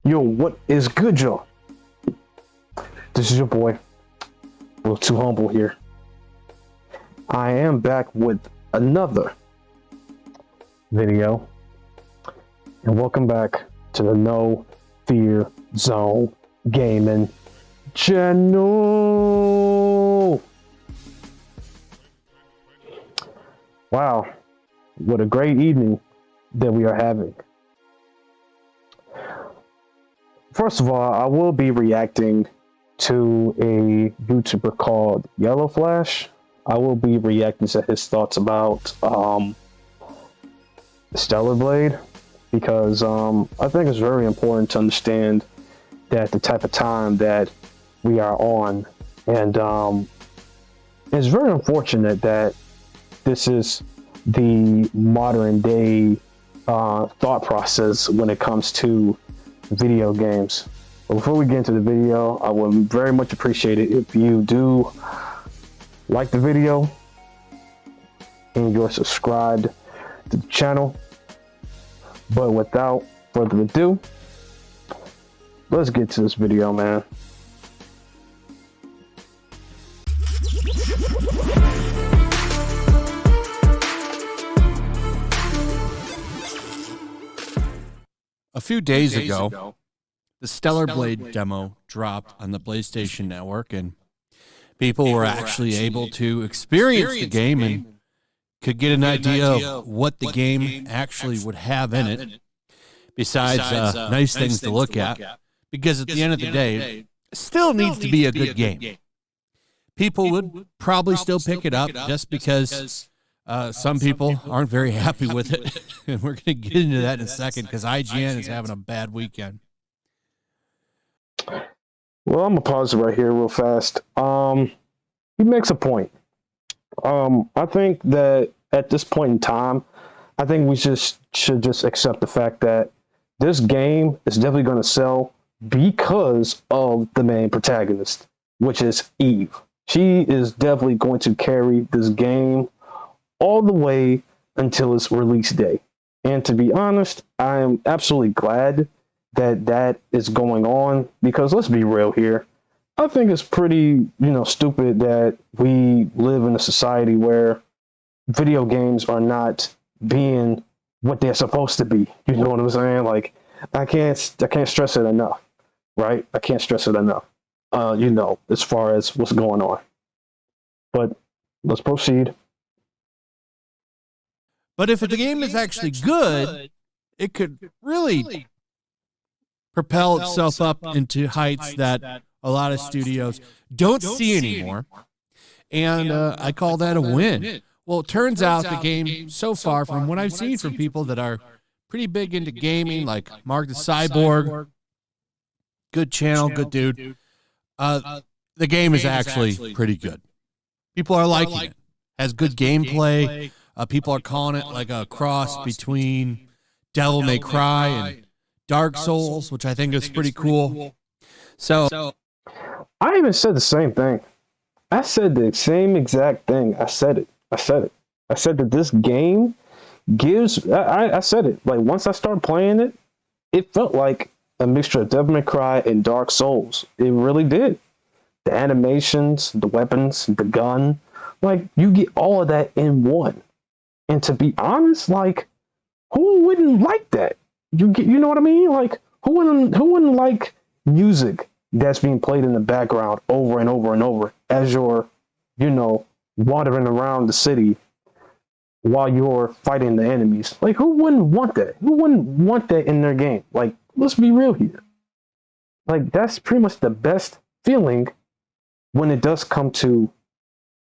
Yo, what is good, y'all? This is your boy, a little too humble here. I am back with another video, and welcome back to the No Fear Zone Gaming channel. Wow, what a great evening that we are having. First of all, I will be reacting to a YouTuber called Yellow Flash. I will be reacting to his thoughts about stellarblade because I think it's very important to understand that the type of time that we are on, and it's very unfortunate that this is the modern day thought process when it comes to video games. But before we get into the video, I would very much appreciate it if you do like the video and you're subscribed to the channel. But without further ado, let's get to this video, man. A few days ago, the stellarblade demo dropped on the PlayStation Network, and people were actually able to experience the game and could get an idea of what the game actually would have in it, besides nice things to look at, because at the end of the day, it still needs to be a good game. People would probably still pick it up just because some people aren't very happy with it, and we're going to get into that in a second because IGN is having a bad weekend. Well, I'm gonna pause it right here real fast. He makes a point. I think that at this point in time, I think we should just accept the fact that this game is definitely going to sell because of the main protagonist, which is Eve. She is definitely going to carry this game all the way until its release day. And to be honest, I am absolutely glad that that is going on, because let's be real here. I think it's pretty, stupid that we live in a society where video games are not being what they're supposed to be. You know what I'm saying? Like, I can't stress it enough, right? I can't stress it enough. As far as what's going on. But let's proceed. But if the game is actually good, it could really propel itself up into heights that a lot of studios don't see anymore. And I call that a win. Well, it turns out the game so far, from what I've seen from people that are pretty big into gaming, like Mark the Cyborg, good channel, good dude, the game is actually pretty good. People are liking it. Has good gameplay. People are calling it like a cross between Devil May Cry and Dark Souls, which I think is pretty cool. So I even said the same thing. I said the same exact thing. I said it. I said that this game gives, I said it. Like, once I started playing it, it felt like a mixture of Devil May Cry and Dark Souls. It really did. The animations, the weapons, the gun, like, you get all of that in one. And to be honest, like, who wouldn't like that? You know what I mean? Like, who wouldn't like music that's being played in the background over and over and over as you're, wandering around the city while you're fighting the enemies? Like, who wouldn't want that? Who wouldn't want that in their game? Like, let's be real here. Like, that's pretty much the best feeling when it does come to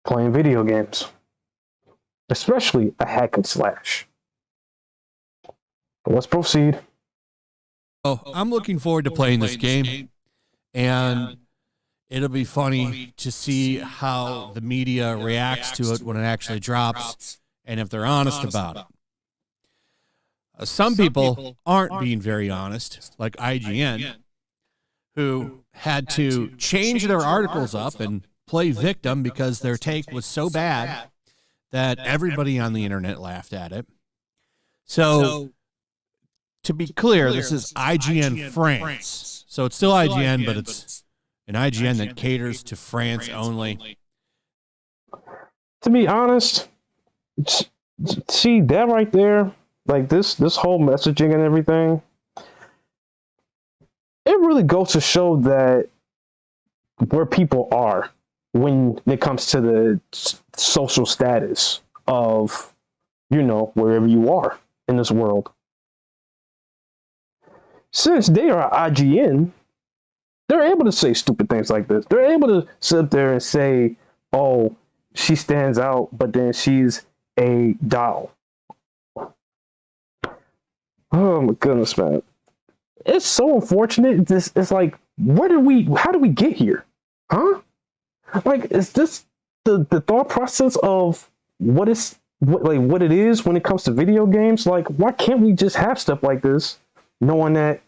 playing video games, especially a hack and slash. But let's proceed. Oh, I'm looking forward to playing this game, and it'll be funny to see how the media reacts to it when it actually drops, and if they're honest about it. Some people aren't being very honest, like IGN, who had to change their articles up and play victim because their take was so bad that everybody on the internet laughed at it. So to be clear, this is IGN France. So it's still IGN, but it's an IGN that caters to France only. To be honest, see that right there, like this whole messaging and everything, it really goes to show that where people are when it comes to the social status of, wherever you are in this world. Since they are IGN, they're able to say stupid things like this. They're able to sit up there and say, oh, she stands out, but then she's a doll. Oh my goodness, man. It's so unfortunate. It's like, how did we get here? Huh? Like, is this the thought process of what it is when it comes to video games? Like, why can't we just have stuff like this, knowing that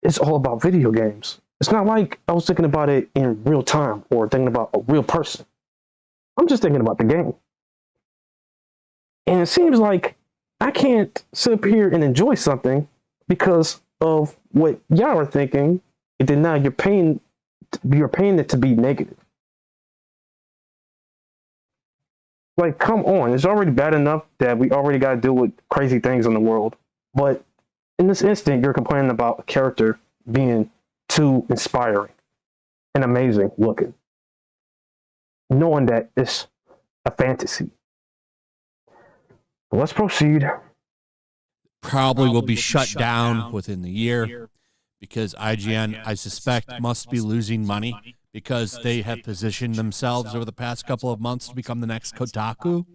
it's all about video games? It's not like I was thinking about it in real time or thinking about a real person. I'm just thinking about the game. And it seems like I can't sit up here and enjoy something because of what y'all are thinking, and then now you're paying it to be negative. Like, come on. It's already bad enough that we already got to deal with crazy things in the world. But in this instant, you're complaining about a character being too inspiring and amazing looking, knowing that it's a fantasy. But let's proceed. Probably will be shut down within the year because IGN, I suspect, must be losing money because they have positioned themselves over the past couple of months to become the next Kotaku.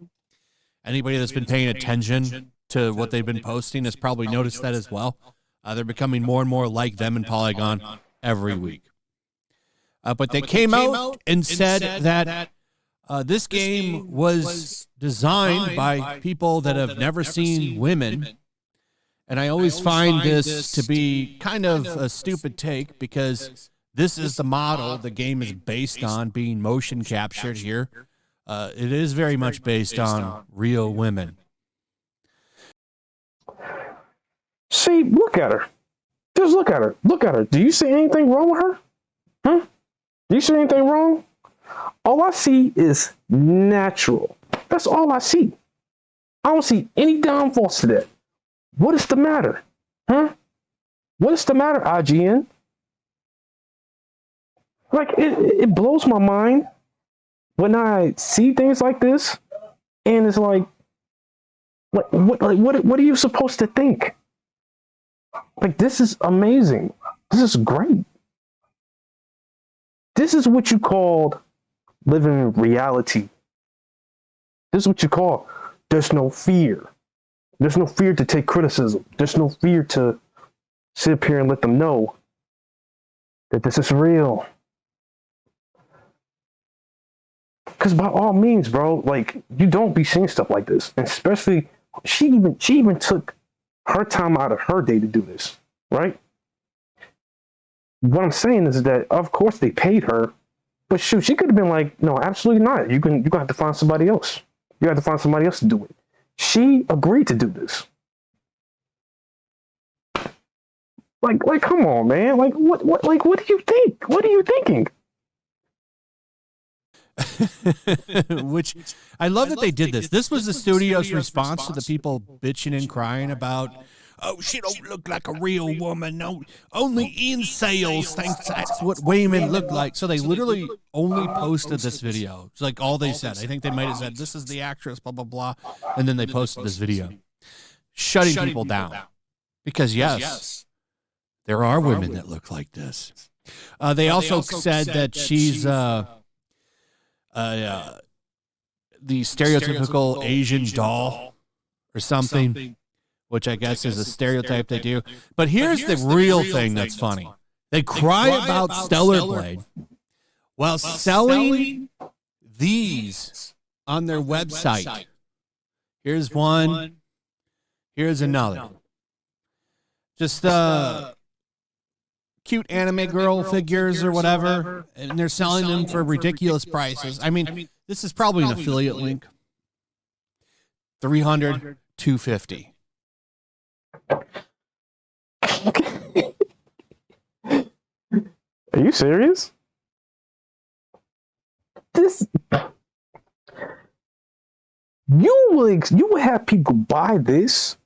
Anybody that's been paying attention to what they've been posting has probably noticed that as well. They're becoming more and more like them in Polygon every week. But they came out and said that this game was designed by people that have never seen women. And I always find this to be kind of a stupid take because this is the model the game is based on, being motion captured here. It is very much based on real women. See, look at her. Just look at her. Look at her. Do you see anything wrong with her? Huh? Do you see anything wrong? All I see is natural. That's all I see. I don't see any downfalls to that. What is the matter? Huh? What is the matter, IGN? Like, it blows my mind when I see things like this, and it's like, what are you supposed to think? Like, this is amazing. This is great. This is what you call living in reality. This is what you call there's no fear. There's no fear to take criticism. There's no fear to sit up here and let them know that this is real. Because by all means, bro, like, you don't be seeing stuff like this. And especially, she even took her time out of her day to do this, right? What I'm saying is that, of course, they paid her, but shoot, she could have been like, no, absolutely not. You're gonna have to find somebody else. You have to find somebody else to do it. She agreed to do this. Like, come on, man. Like, what do you think? What are you thinking? Which I love that they did this. This was the studio's response to the people bitching and crying about, oh, she don't look like a real woman. No, only incels think that's what women look like. So they literally only posted this video. It's like all they said. I think they might have said, this is the actress, blah, blah, blah. And then they posted this video, shutting people down. Because, yes, there are women that look like this. They also said that she's the stereotypical Asian doll or something, which I guess is a stereotype they do. But here's the real thing that's funny. They cry about stellarblade while selling these on their website. Here's one. Here's another. Just cute anime girl figures or whatever, and they're selling them for ridiculous prices. I mean, this is probably an affiliate link. $300, $250. Are you serious? This you will have people buy this,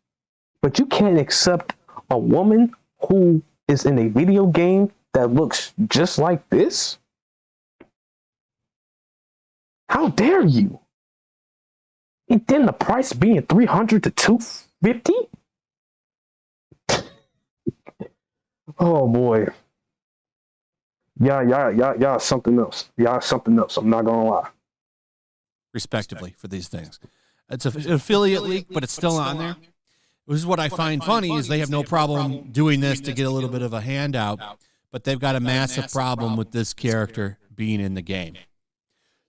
but you can't accept a woman who is in a video game that looks just like this? How dare you? And then the price being 300 to 250? Oh boy. Yeah, something else. Yeah, something else. I'm not gonna lie. Respectively for these things. It's an affiliate leak, but it's still on there. This is what I find funny is they have no problem doing this to get a little bit of a handout, but they've got a massive problem with this character being in the game.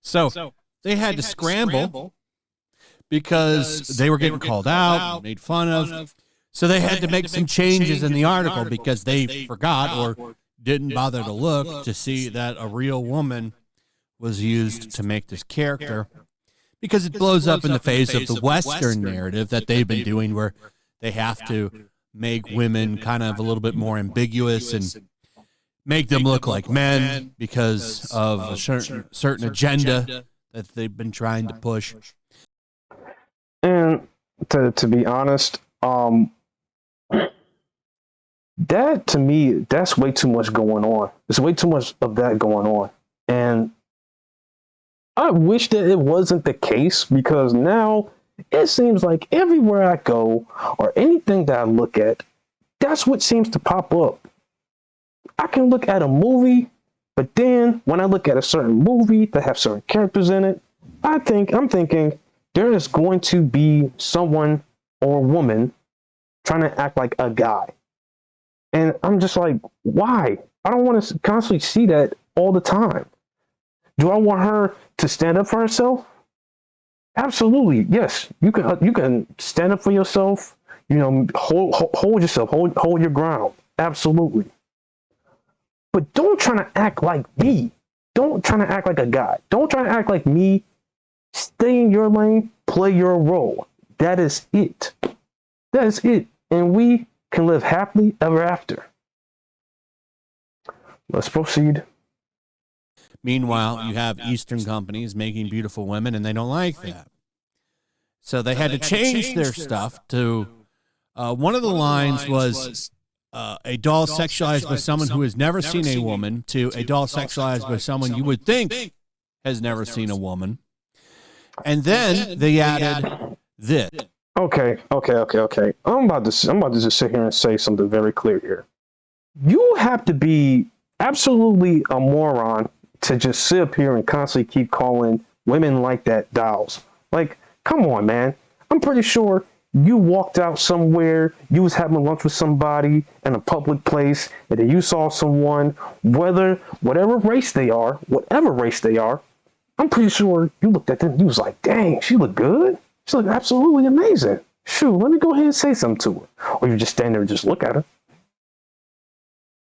So they had to scramble because they were getting called out, made fun of. So they had to make some changes in the article because they forgot or didn't bother to look to see that a real woman was used to make this character, because it blows up in the face of the Western narrative that they've been doing, where they have to make women kind of a little bit more ambiguous and make them look like men because of a certain agenda that they've been trying to push. And to be honest, that to me, that's way too much going on. There's way too much of that going on. And I wish that it wasn't the case, because now it seems like everywhere I go or anything that I look at, that's what seems to pop up. I can look at a movie, but then when I look at a certain movie that have certain characters in it, I'm thinking there is going to be someone or a woman trying to act like a guy. And I'm just like, why? I don't want to constantly see that all the time. Do I want her to stand up for herself? Absolutely, yes. You can stand up for yourself. You know, hold yourself, hold your ground. Absolutely. But don't try to act like me. Don't try to act like a guy. Don't try to act like me. Stay in your lane. Play your role. That is it. That is it. And we can live happily ever after. Let's proceed. Meanwhile, you have Eastern companies making beautiful women, and they don't like that. So they had to change their stuff to, one of the lines was a doll sexualized by someone who has never seen a woman, to a doll sexualized by someone you would think has never seen a woman. And then they added this. Okay. I'm about to just sit here and say something very clear here. You have to be absolutely a moron to just sit up here and constantly keep calling women like that dolls. Like, come on, man. I'm pretty sure you walked out somewhere, you was having lunch with somebody in a public place, and then you saw someone, whatever race they are, I'm pretty sure you looked at them and you was like, dang, she looked good. She looked absolutely amazing. Shoot, let me go ahead and say something to her. Or you just stand there and just look at her.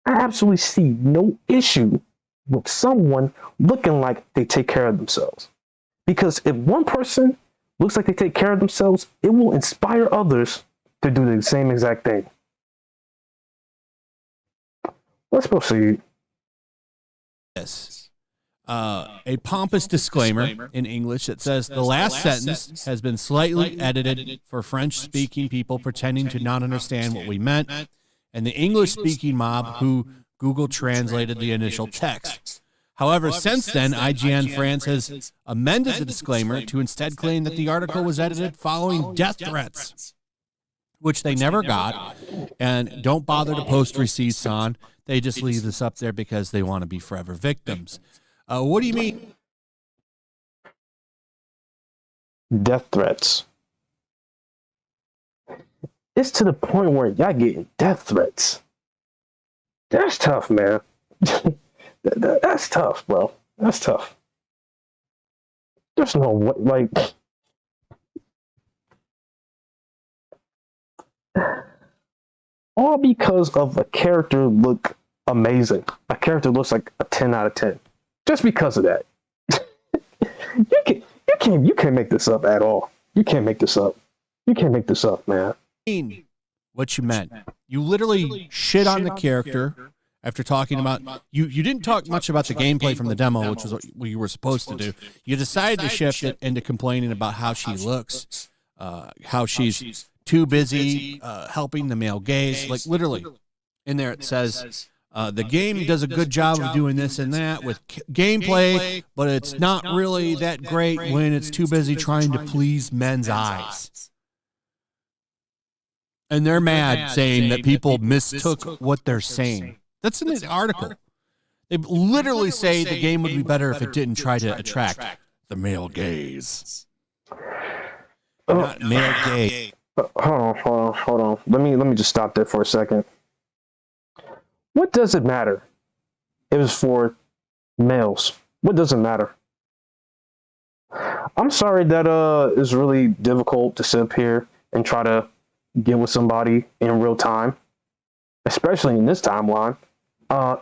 I absolutely see no issue with someone looking like they take care of themselves. Because if one person looks like they take care of themselves, it will inspire others to do the same exact thing. Let's proceed. Yes. A pompous disclaimer in English that says the last sentence has been slightly edited for French-speaking people pretending to not understand what we meant, and the English-speaking mob who Google translated the initial text. However, since then, IGN France has amended the disclaimer to instead claim that the article was edited following death threats, which they never got, and don't bother to post receipts on. They just leave this up there because they want to be forever victims. What do you mean? Death threats. It's to the point where y'all getting death threats. That's tough, man. That's tough, bro. That's tough. There's no way, like, all because of a character look amazing. A character looks like a 10 out of 10. Just because of that. You can't make this up at all. You can't make this up. You can't make this up, man. What you meant. You literally shit on the character after talking about you didn't talk much about the gameplay from the demo, which was what you were supposed to do. You decided to shift it into complaining about how she looks, how she's too busy helping the male gaze. Like literally in there it says the game does a good job of doing this and that with gameplay, but it's not really that great when it's too busy trying to please men's eyes. And they're mad saying that people mistook what they're saying. That's in the article. They literally say the game would be better if it didn't try to attract the male gaze. Not male gaze. Hold on. Let me just stop there for a second. What does it matter? It was for males. What does it matter? I'm sorry that it's really difficult to sit up here and try to get with somebody in real time, especially in this timeline.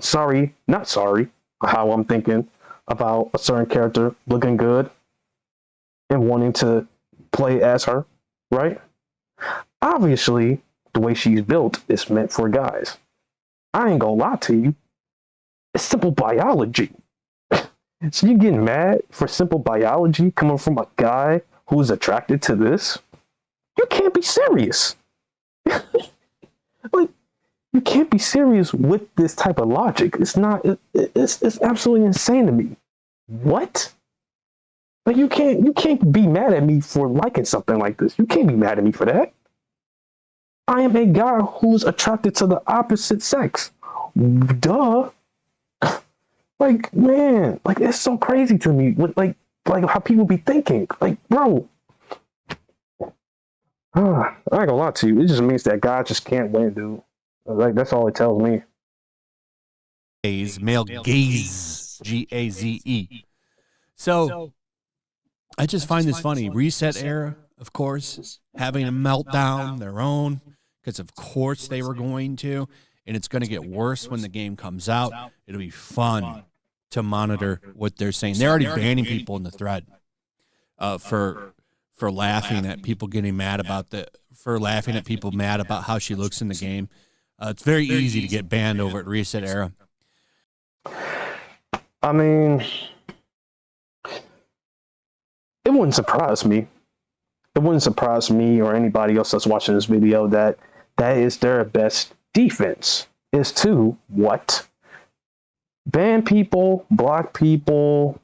Sorry, not sorry, how I'm thinking about a certain character looking good and wanting to play as her, right? Obviously, the way she's built is meant for guys. I ain't gonna lie to you. It's simple biology. So you getting mad for simple biology coming from a guy who's attracted to this? You can't be serious. Like, you can't be serious with this type of logic. It's not. It's absolutely insane to me. What? Like you can't be mad at me for liking something like this. You can't be mad at me for that. I am a guy who's attracted to the opposite sex. Duh. Like, man, like it's so crazy to me. Like how people be thinking. Like, bro. I ain't gonna lie to you. It just means that God just can't win, dude. Like that's all it tells me. Male gaze, Gaze. So I just find this funny. Reset Era, of course, having a meltdown, their own, because of course they were going to, and it's going to get worse when the game comes out. It'll be fun to monitor what they're saying. They're already banning people in the thread for laughing at people getting mad about laughing at people mad about how she looks in the game. It's very easy to get banned over at Reset Era. I mean, it wouldn't surprise me. It wouldn't surprise me or anybody else that's watching this video that is their best defense is to what? Ban people, block people,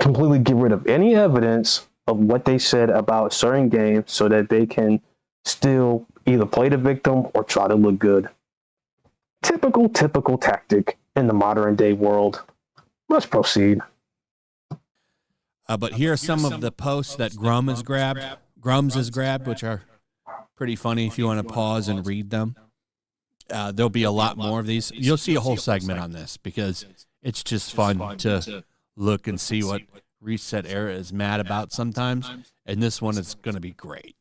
completely get rid of any evidence of what they said about certain games so that they can still either play the victim or try to look good. Typical tactic in the modern day world. Let's proceed. But here are some of the posts that Grums has grabbed, which are pretty funny if you want to pause and read them. There'll be a lot more of these. You'll see a whole segment on this because it's just fun to look and see what Reset Era is mad about sometimes. And this one is going to be great.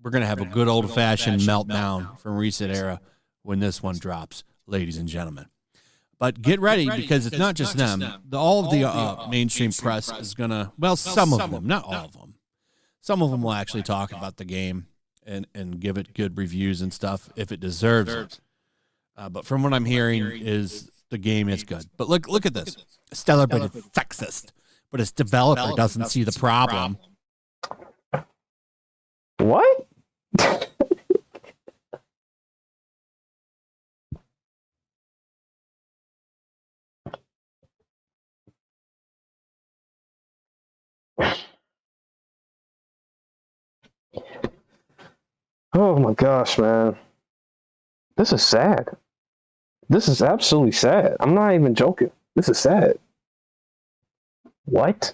We're going to have a good old-fashioned meltdown from Reset Era when this one drops, ladies and gentlemen. But get ready because it's not just them. All of the mainstream press is going to, well, some of them, not all of them. Some of them will actually talk about the game and give it good reviews and stuff if it deserves it. But from what I'm hearing is the game is good. But look at this. stellarblade is sexist, but its developer doesn't see the problem. What? Oh my gosh, man. This is sad. This is absolutely sad. I'm not even joking. This is sad. What?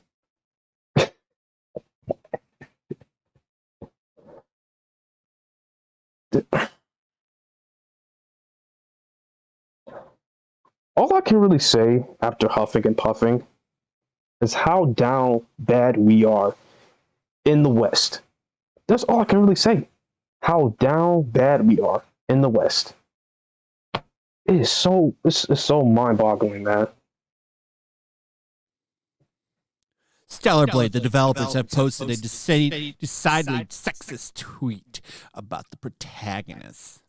All I can really say after huffing and puffing is how down bad we are in the West. That's all I can really say. How down bad we are in the West. It's so mind-boggling, man. stellarblade, the developers have posted a decidedly sexist tweet about the protagonist.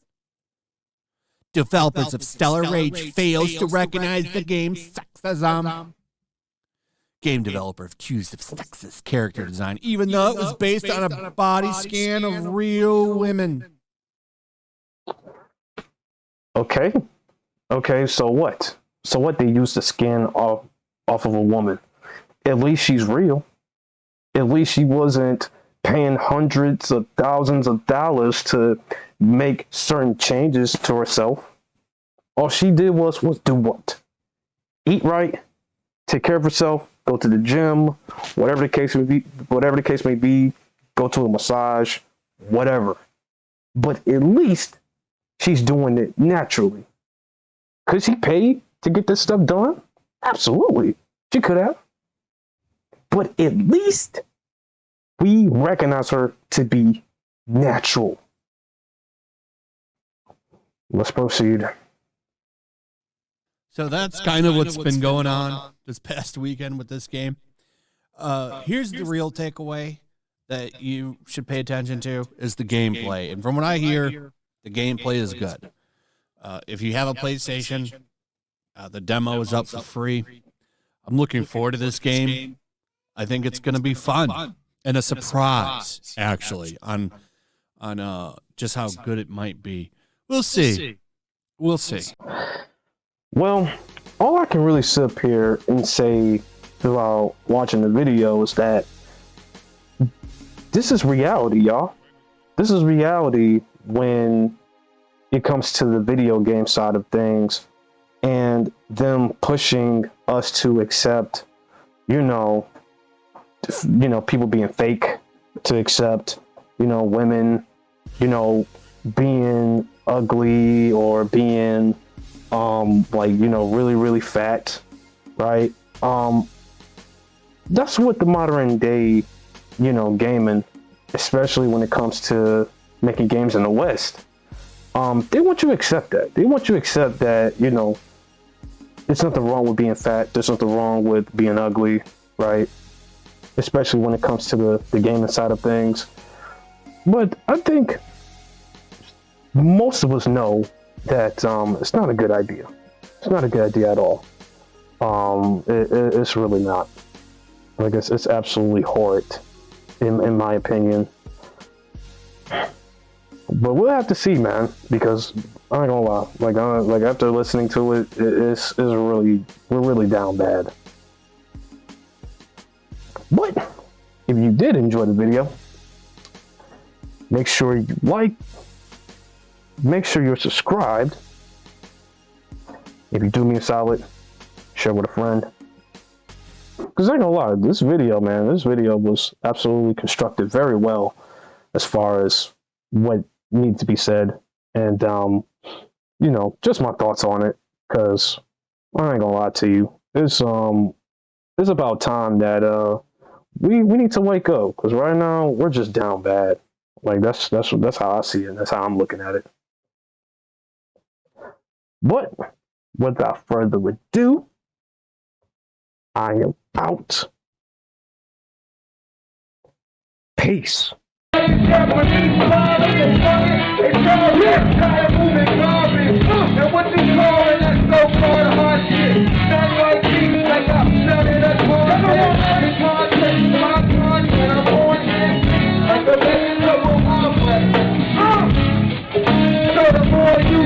Developers of Stellar Rage fails to recognize the game's sexism. Game developer accused of sexist character design, even though it was based on a body scan of real women. Okay. Okay, so what? So what? They used the skin off of a woman. At least she's real. At least she wasn't paying hundreds of thousands of dollars to make certain changes to herself. All she did was do what? Eat right, take care of herself, go to the gym, whatever the case may be, go to a massage, whatever. But at least she's doing it naturally. Could she pay to get this stuff done? Absolutely. She could have. But at least we recognize her to be natural. Let's proceed. So that's kind of what's been going on this past weekend with this game. Here's the real takeaway that you should pay attention to is the gameplay. And from what I hear, the gameplay is good. If you have a PlayStation, the demo is up for free. I'm looking forward to this game. I think it's going to be fun and a surprise, actually, on just how good it might be. We'll see. We'll see. Well, all I can really sit up here and say while watching the video is that this is reality, y'all. This is reality when it comes to the video game side of things and them pushing us to accept, people being fake, to accept, women, being ugly or being really, really fat, right? That's what the modern day, gaming, especially when it comes to making games in the West, they want you to accept that. They want you to accept that, there's nothing wrong with being fat. There's nothing wrong with being ugly, right? Especially when it comes to the gaming side of things. But I think most of us know that it's not a good idea. It's not a good idea at all. It's really not. I guess it's absolutely horrid, in my opinion. But we'll have to see, man, because I ain't gonna lie. Like after listening to it, we're really down bad. But if you did enjoy the video, make sure you like. Make sure you're subscribed. If you do me a solid, share with a friend. Because I ain't gonna lie, this video was absolutely constructed very well as far as what needs to be said. And, just my thoughts on it. Because I ain't gonna lie to you. It's about time that we need to wake up. Because right now, we're just down bad. Like, that's how I see it. That's how I'm looking at it. But without further ado, I am out. Peace.